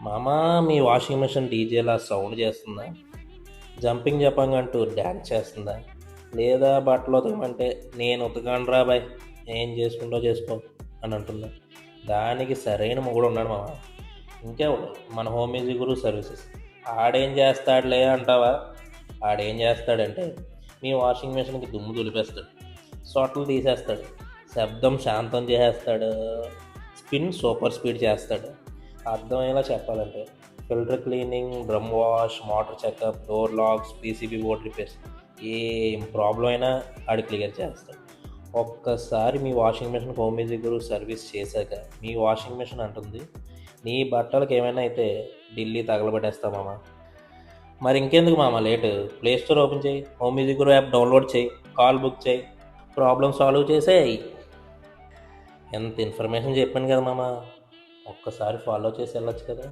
మామా మీ washing machine డీజేలా sound చేస్తుందా? Jumping జపాంగ్ అంటూ డ్యాన్స్ చేస్తుందా? లేదా బట్టలు ఉతకమంటే నేను ఉతకండి రా బాయ్, ఏం చేసుకుంటో చేసుకో అని అంటుందా? దానికి సరైన మొగుడు ఉన్నాడు మామ. ఇంకెవడు, మన హోమ్ మ్యూజిక్ గురు సర్వీసెస్. ఆడేం చేస్తాడులే అంటావా? ఆడేం చేస్తాడంటే మీ వాషింగ్ మిషన్కి దుమ్ము దులిపేస్తాడు, సొట్టలు తీసేస్తాడు, శబ్దం శాంతం చేసేస్తాడు, స్పిన్ సూపర్ స్పీడ్ చేస్తాడు. అర్థమయ్యేలా చెప్పాలంటే filter cleaning, drum wash, motor checkup, door lakhs, PCB board repairs, ఏం ప్రాబ్లం అయినా ఆడు క్లియర్ చేస్తాడు. ఒక్కసారి మీ వాషింగ్ మిషన్ హోమ్ మ్యూజిక్ గురు సర్వీస్ చేశాక మీ వాషింగ్ మిషన్ అంటుంది, నీ బట్టలకు ఏమైనా అయితే ఢిల్లీ తగలబెట్టేస్తామా. మరి ఇంకెందుకు మామ లేటు? ప్లే స్టోర్ ఓపెన్ చేయి, హోమ్ మ్యూజిక్ గురు యాప్ డౌన్లోడ్ చేయి, కాల్ బుక్ చేయి, ప్రాబ్లం సాల్వ్ చేసేయి. ఎంత ఇన్ఫర్మేషన్ చెప్పాను కదా మామ, ఒక్కసారి ఫాలో చేసి వెళ్ళొచ్చు కదా.